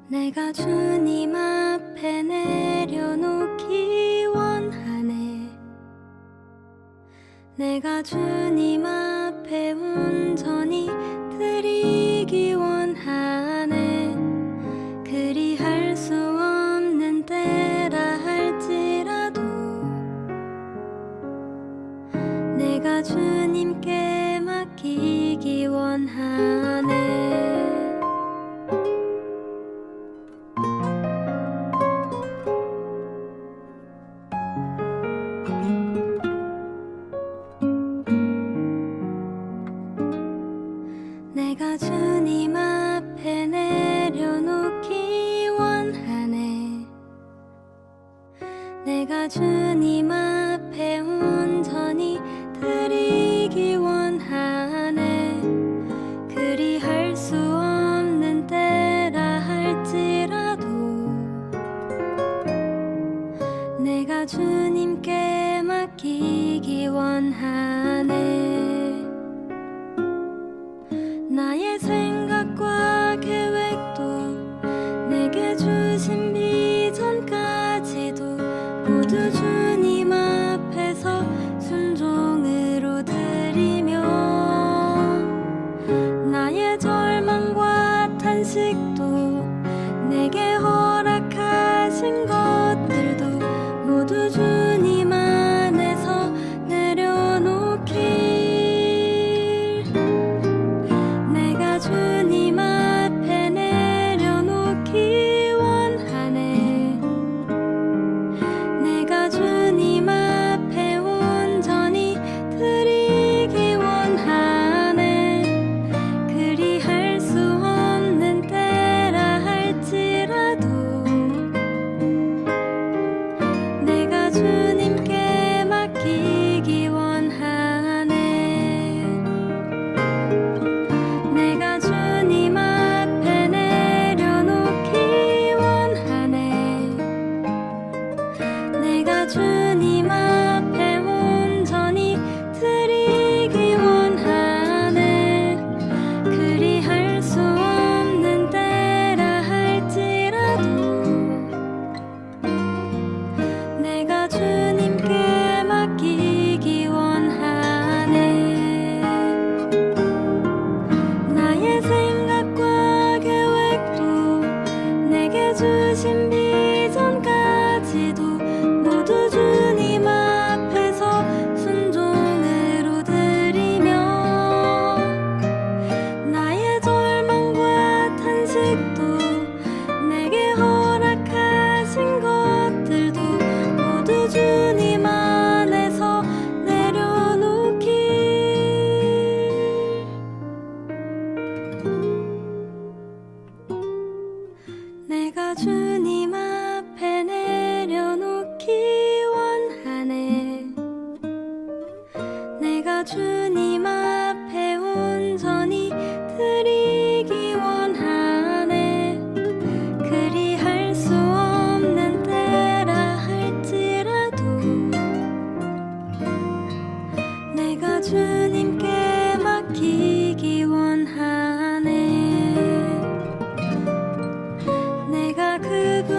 내가 주님 앞에 내려놓기 원하네. 내가 주님 앞에 온전히 드리기 원하네. 그리할 수 없는 때라 할지라도 내가 주님께 맡기기 원하네. 내가 주님 앞에 내려놓기 원하네. 내가 주님 앞에 온전히 드리기 원하네. 그리할 수 없는 때라 할지라도 내가 주님께 맡기기 원하네. 나의 생각과 계획도 내게 주신 비전까지도 모두 주님 앞에서 순종으로 드리며, 나의 절망과 탄식도 내게 허락하신 것들도 모두 주님 안에서 내려놓기. 주님 앞에 내려놓기 원하네. 내가 주님 앞에 온전히 드리기 원하네. 그리할 수 없는 때라 할지라도 내가 주님께 맡기기 원하네. 내가 주님 앞에 내려놓기 원하네. 내가 주님 앞에 온전히 드리기 원하네. 그리할 수 없는 때라 할지라도 내가 주님께 맡기기 원하네. 나의 생각과 계획도 내게 주신 비전까지도 모두 주님 앞에서 순종으로 드리며, 나의 절망과 탄식도 내게 허락하신 것들도 모두 주님 안에서 내려놓기. 내가 주님 앞에 내려놓기 원하네. 내가 주님 앞에 온전히 드리기 원하네. 그리할 수 없는 때라 할지라도 내가 주님께 맡기기 원하네. 내가 그분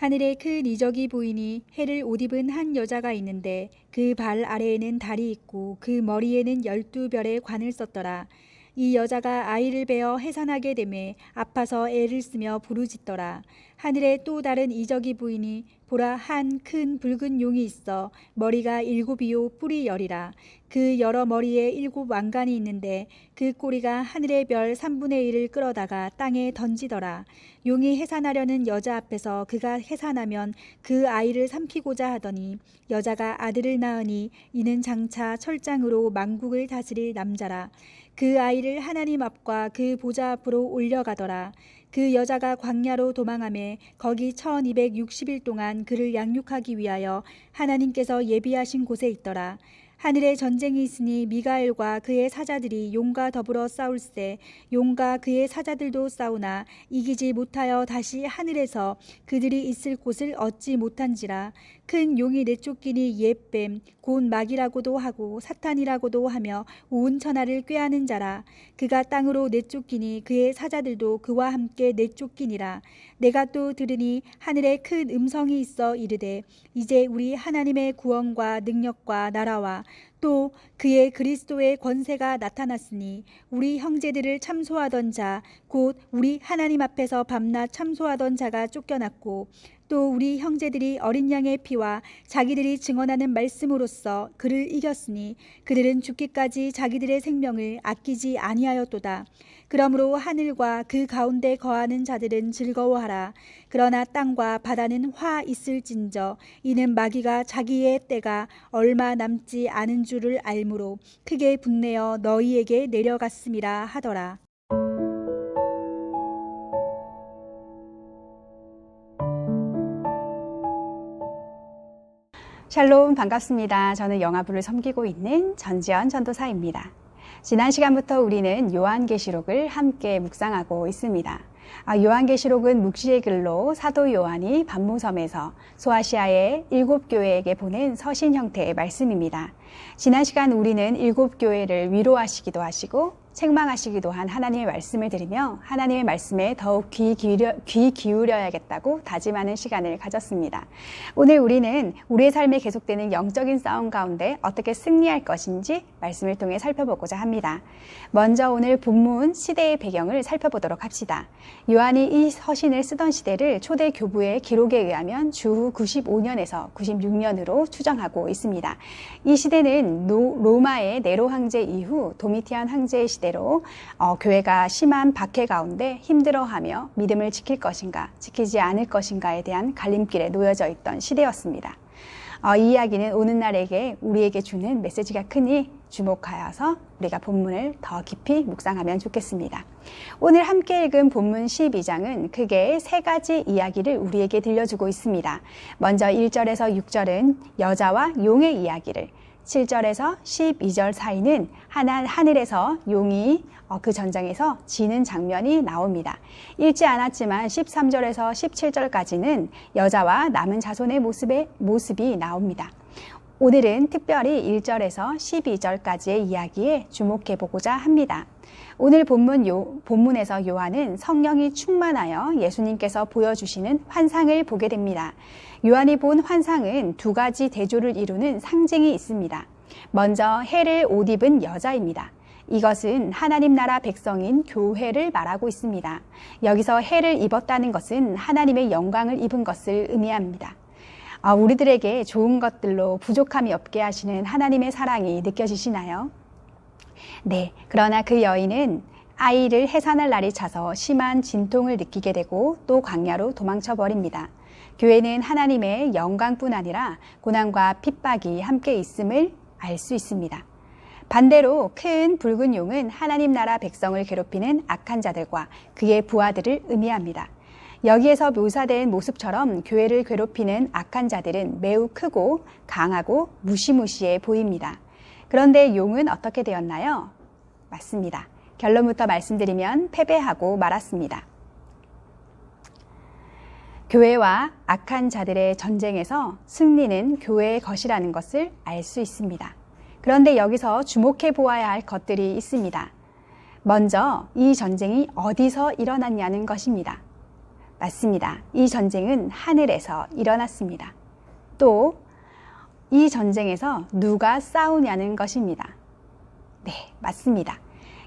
하늘에 큰 이적이 보이니 해를 옷 입은 한 여자가 있는데 그 발 아래에는 달이 있고 그 머리에는 12별의 관을 썼더라. 이 여자가 아이를 베어 해산하게 되매 아파서 애를 쓰며 부르짖더라. 하늘에 또 다른 이적이 보이니 보라, 한 큰 붉은 용이 있어 머리가 7이요 뿔이 10이라. 그 여러 머리에 7 왕관이 있는데 그 꼬리가 하늘의 별 3분의 1을 끌어다가 땅에 던지더라. 용이 해산하려는 여자 앞에서 그가 해산하면 그 아이를 삼키고자 하더니 여자가 아들을 낳으니 이는 장차 철장으로 만국을 다스릴 남자라. 그 아이를 하나님 앞과 그 보좌 앞으로 올려가더라. 그 여자가 광야로 도망하매 거기 1260일 동안 그를 양육하기 위하여 하나님께서 예비하신 곳에 있더라. 하늘에 전쟁이 있으니 미가엘과 그의 사자들이 용과 더불어 싸울세. 용과 그의 사자들도 싸우나 이기지 못하여 다시 하늘에서 그들이 있을 곳을 얻지 못한지라. 큰 용이 내쫓기니 옛뱀 곧 마귀라고도 하고 사탄이라고도 하며 온 천하를 꾀하는 자라. 그가 땅으로 내쫓기니 그의 사자들도 그와 함께 내쫓기니라. 내가 또 들으니 하늘에 큰 음성이 있어 이르되 이제 우리 하나님의 구원과 능력과 나라와 또 그의 그리스도의 권세가 나타났으니 우리 형제들을 참소하던 자 곧 우리 하나님 앞에서 밤낮 참소하던 자가 쫓겨났고 또 우리 형제들이 어린 양의 피와 자기들이 증언하는 말씀으로써 그를 이겼으니 그들은 죽기까지 자기들의 생명을 아끼지 아니하였도다. 그러므로 하늘과 그 가운데 거하는 자들은 즐거워하라. 그러나 땅과 바다는 화 있을진저 이는 마귀가 자기의 때가 얼마 남지 않은 줄을 알므로 크게 분내어 너희에게 내려갔음이라 하더라. 샬롬, 반갑습니다. 저는 영화부를 섬기고 있는 전지연 전도사입니다. 지난 시간부터 우리는 요한계시록을 함께 묵상하고 있습니다. 요한계시록은 묵시의 글로 사도 요한이 반모섬에서 소아시아의 7교회에게 보낸 서신 형태의 말씀입니다. 지난 시간 우리는 7교회를 위로하시기도 하시고 책망하시기도 한 하나님의 말씀을 들으며 하나님의 말씀에 더욱 귀 기울여야겠다고 다짐하는 시간을 가졌습니다. 오늘 우리는 우리의 삶에 계속되는 영적인 싸움 가운데 어떻게 승리할 것인지 말씀을 통해 살펴보고자 합니다. 먼저 오늘 본문 시대의 배경을 살펴보도록 합시다. 요한이 이 서신을 쓰던 시대를 초대 교부의 기록에 의하면 주후 95년에서 96년으로 추정하고 있습니다. 이 시대는 로마의 네로 황제 이후 도미티안 황제의 시대로 교회가 심한 박해 가운데 힘들어하며 믿음을 지킬 것인가 지키지 않을 것인가에 대한 갈림길에 놓여져 있던 시대였습니다. 이 이야기는 오늘날에게 우리에게 주는 메시지가 크니 주목하여서 우리가 본문을 더 깊이 묵상하면 좋겠습니다. 오늘 함께 읽은 본문 12장은 크게 3가지 이야기를 우리에게 들려주고 있습니다. 먼저 1절에서 6절은 여자와 용의 이야기를, 7절에서 12절 사이는 하늘에서 용이 그 전장에서 지는 장면이 나옵니다. 읽지 않았지만 13절에서 17절까지는 여자와 남은 자손의 모습이 나옵니다. 오늘은 특별히 1절에서 12절까지의 이야기에 주목해 보고자 합니다. 오늘 본문에서 요한은 성령이 충만하여 예수님께서 보여주시는 환상을 보게 됩니다. 요한이 본 환상은 2가지 대조를 이루는 상징이 있습니다. 먼저 해를 옷 입은 여자입니다. 이것은 하나님 나라 백성인 교회를 말하고 있습니다. 여기서 해를 입었다는 것은 하나님의 영광을 입은 것을 의미합니다. 우리들에게 좋은 것들로 부족함이 없게 하시는 하나님의 사랑이 느껴지시나요? 네, 그러나 그 여인은 아이를 해산할 날이 차서 심한 진통을 느끼게 되고 또 광야로 도망쳐 버립니다. 교회는 하나님의 영광뿐 아니라 고난과 핍박이 함께 있음을 알 수 있습니다. 반대로 큰 붉은 용은 하나님 나라 백성을 괴롭히는 악한 자들과 그의 부하들을 의미합니다. 여기에서 묘사된 모습처럼 교회를 괴롭히는 악한 자들은 매우 크고 강하고 무시무시해 보입니다. 그런데 용은 어떻게 되었나요? 맞습니다. 결론부터 말씀드리면 패배하고 말았습니다. 교회와 악한 자들의 전쟁에서 승리는 교회의 것이라는 것을 알 수 있습니다. 그런데 여기서 주목해 보아야 할 것들이 있습니다. 먼저 이 전쟁이 어디서 일어났냐는 것입니다. 맞습니다. 이 전쟁은 하늘에서 일어났습니다. 또 이 전쟁에서 누가 싸우냐는 것입니다. 네, 맞습니다.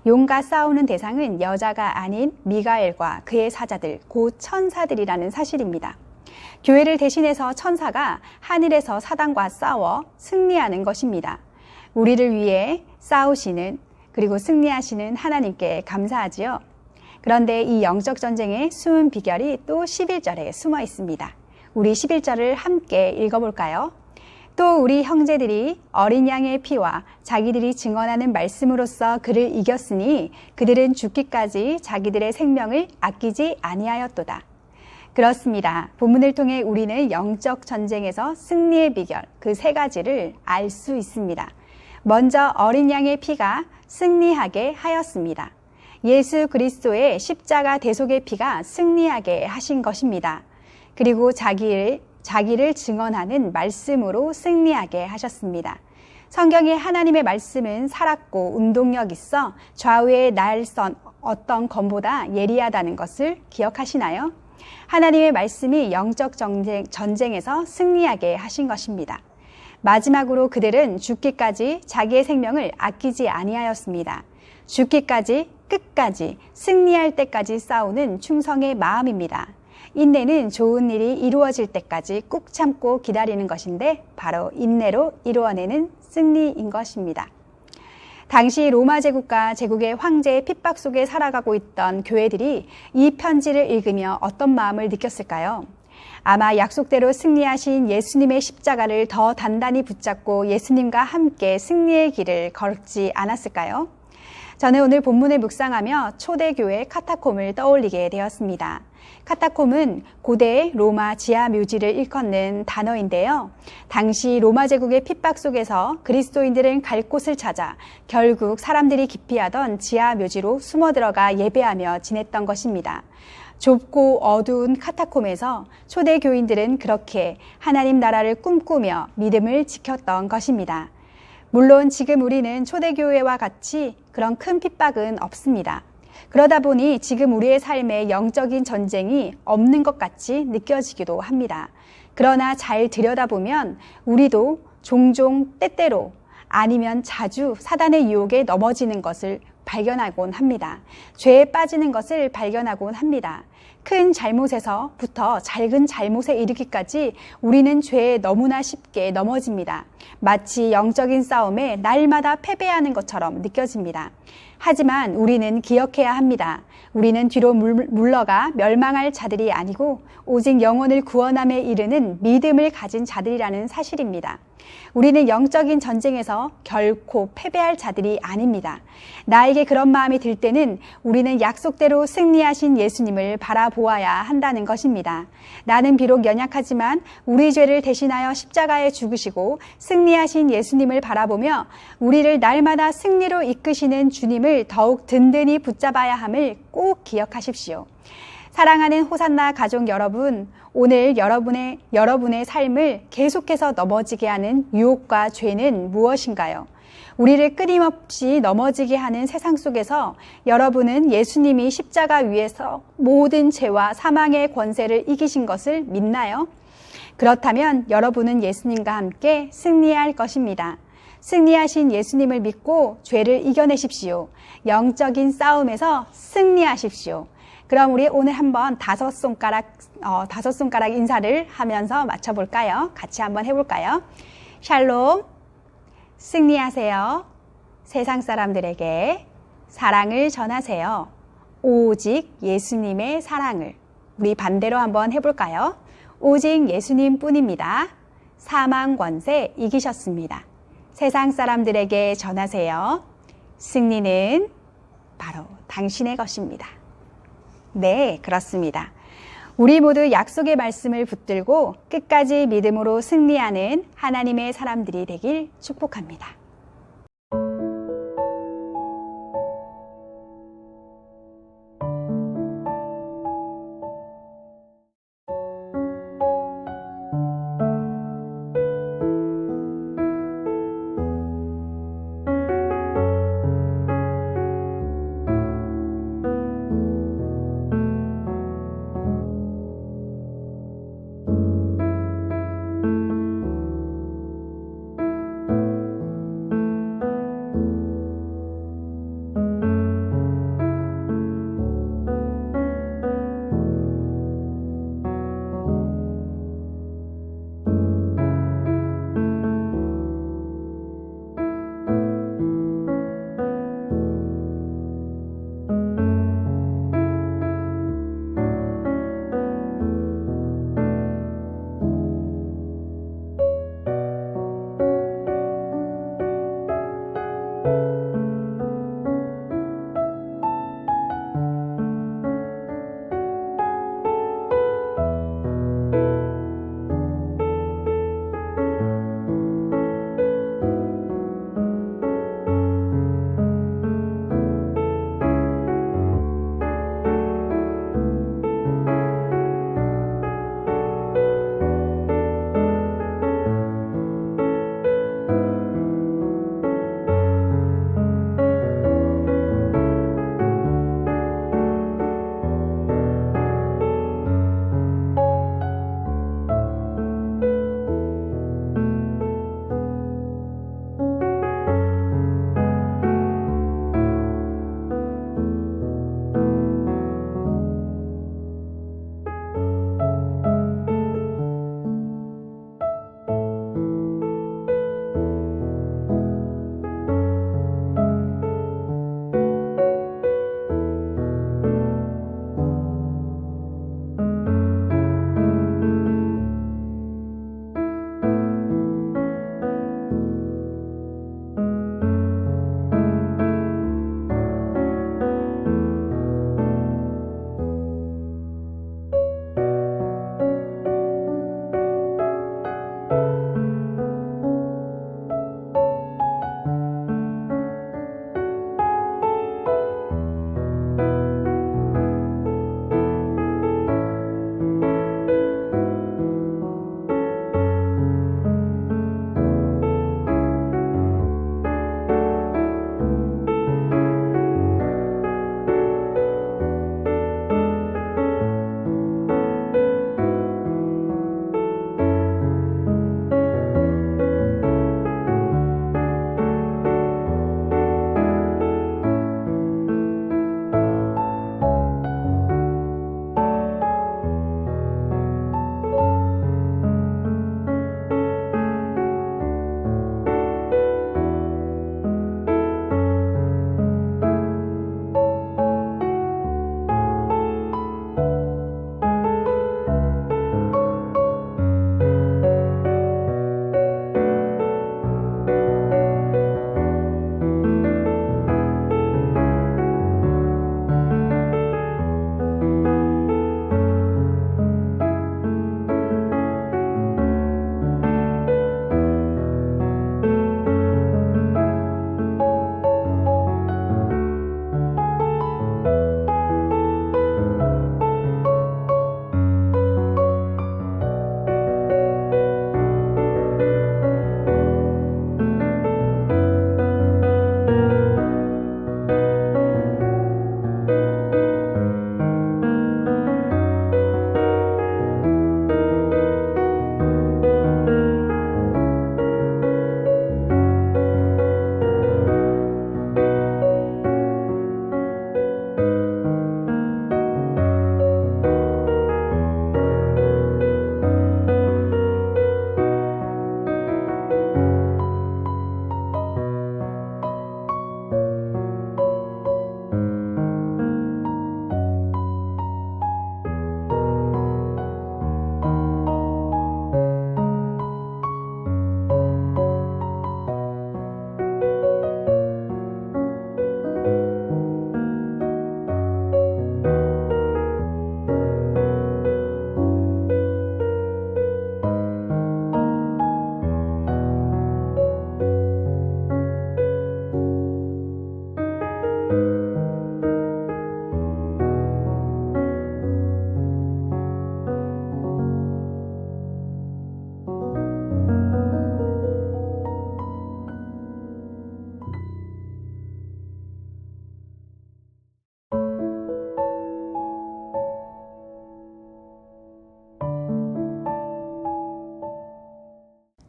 용과 싸우는 대상은 여자가 아닌 미가엘과 그의 사자들, 곧 천사들이라는 사실입니다. 교회를 대신해서 천사가 하늘에서 사단과 싸워 승리하는 것입니다. 우리를 위해 싸우시는 그리고 승리하시는 하나님께 감사하지요. 그런데 이 영적 전쟁의 숨은 비결이 또 11절에 숨어 있습니다. 우리 11절을 함께 읽어볼까요? 또 우리 형제들이 어린 양의 피와 자기들이 증언하는 말씀으로써 그를 이겼으니 그들은 죽기까지 자기들의 생명을 아끼지 아니하였도다. 그렇습니다. 본문을 통해 우리는 영적 전쟁에서 승리의 비결, 그 세 가지를 알 수 있습니다. 먼저 어린 양의 피가 승리하게 하였습니다. 예수 그리스도의 십자가 대속의 피가 승리하게 하신 것입니다. 그리고 자기를 증언하는 말씀으로 승리하게 하셨습니다. 성경의 하나님의 말씀은 살았고 운동력 있어 좌우의 날선 어떤 검보다 예리하다는 것을 기억하시나요? 하나님의 말씀이 영적 전쟁에서 승리하게 하신 것입니다. 마지막으로 그들은 죽기까지 자기의 생명을 아끼지 아니하였습니다. 죽기까지 끝까지 승리할 때까지 싸우는 충성의 마음입니다. 인내는 좋은 일이 이루어질 때까지 꾹 참고 기다리는 것인데 바로 인내로 이루어내는 승리인 것입니다. 당시 로마 제국과 제국의 황제의 핍박 속에 살아가고 있던 교회들이 이 편지를 읽으며 어떤 마음을 느꼈을까요? 아마 약속대로 승리하신 예수님의 십자가를 더 단단히 붙잡고 예수님과 함께 승리의 길을 걸지 않았을까요? 저는 오늘 본문을 묵상하며 초대교회 카타콤을 떠올리게 되었습니다. 카타콤은 고대 로마 지하 묘지를 일컫는 단어인데요. 당시 로마 제국의 핍박 속에서 그리스도인들은 갈 곳을 찾아 결국 사람들이 기피하던 지하 묘지로 숨어 들어가 예배하며 지냈던 것입니다. 좁고 어두운 카타콤에서 초대 교인들은 그렇게 하나님 나라를 꿈꾸며 믿음을 지켰던 것입니다. 물론 지금 우리는 초대교회와 같이 그런 큰 핍박은 없습니다. 그러다 보니 지금 우리의 삶에 영적인 전쟁이 없는 것 같이 느껴지기도 합니다. 그러나 잘 들여다보면 우리도 종종 때때로 아니면 자주 사단의 유혹에 넘어지는 것을 발견하곤 합니다. 죄에 빠지는 것을 발견하곤 합니다. 큰 잘못에서부터 작은 잘못에 이르기까지 우리는 죄에 너무나 쉽게 넘어집니다. 마치 영적인 싸움에 날마다 패배하는 것처럼 느껴집니다. 하지만 우리는 기억해야 합니다. 우리는 뒤로 물러가 멸망할 자들이 아니고 오직 영혼을 구원함에 이르는 믿음을 가진 자들이라는 사실입니다. 우리는 영적인 전쟁에서 결코 패배할 자들이 아닙니다. 나에게 그런 마음이 들 때는 우리는 약속대로 승리하신 예수님을 바라보아야 한다는 것입니다. 나는 비록 연약하지만 우리 죄를 대신하여 십자가에 죽으시고 승리하신 예수님을 바라보며 우리를 날마다 승리로 이끄시는 주님을 더욱 든든히 붙잡아야 함을 꼭 기억하십시오. 사랑하는 호산나 가족 여러분, 오늘 여러분의 삶을 계속해서 넘어지게 하는 유혹과 죄는 무엇인가요? 우리를 끊임없이 넘어지게 하는 세상 속에서 여러분은 예수님이 십자가 위에서 모든 죄와 사망의 권세를 이기신 것을 믿나요? 그렇다면 여러분은 예수님과 함께 승리할 것입니다. 승리하신 예수님을 믿고 죄를 이겨내십시오. 영적인 싸움에서 승리하십시오. 그럼 우리 오늘 한번 다섯 손가락 인사를 하면서 맞춰볼까요? 같이 한번 해볼까요? 샬롬, 승리하세요. 세상 사람들에게 사랑을 전하세요. 오직 예수님의 사랑을. 우리 반대로 한번 해볼까요? 오직 예수님 뿐입니다. 사망 권세 이기셨습니다. 세상 사람들에게 전하세요. 승리는 바로 당신의 것입니다. 네, 그렇습니다. 우리 모두 약속의 말씀을 붙들고 끝까지 믿음으로 승리하는 하나님의 사람들이 되길 축복합니다.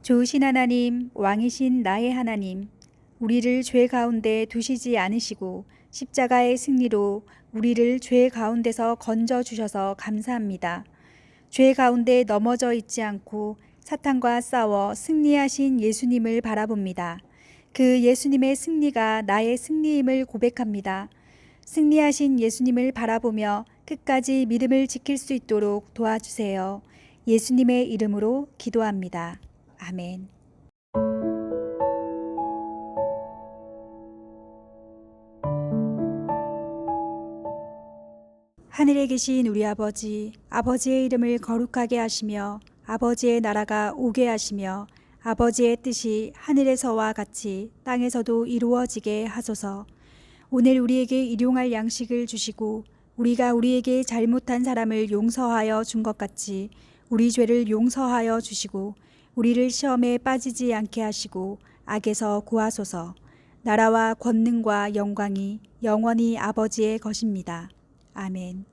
좋으신 하나님, 왕이신 나의 하나님, 우리를 죄 가운데 두시지 않으시고 십자가의 승리로 우리를 죄 가운데서 건져 주셔서 감사합니다. 죄 가운데 넘어져 있지 않고 사탄과 싸워 승리하신 예수님을 바라봅니다. 그 예수님의 승리가 나의 승리임을 고백합니다. 승리하신 예수님을 바라보며 끝까지 믿음을 지킬 수 있도록 도와주세요. 예수님의 이름으로 기도합니다. 아멘. 하늘에 계신 우리 아버지, 아버지의 이름을 거룩하게 하시며 아버지의 나라가 오게 하시며 아버지의 뜻이 하늘에서와 같이 땅에서도 이루어지게 하소서. 오늘 우리에게 일용할 양식을 주시고 우리가 우리에게 잘못한 사람을 용서하여 준 것 같이 우리 죄를 용서하여 주시고 우리를 시험에 빠지지 않게 하시고 악에서 구하소서. 나라와 권능과 영광이 영원히 아버지의 것입니다. 아멘.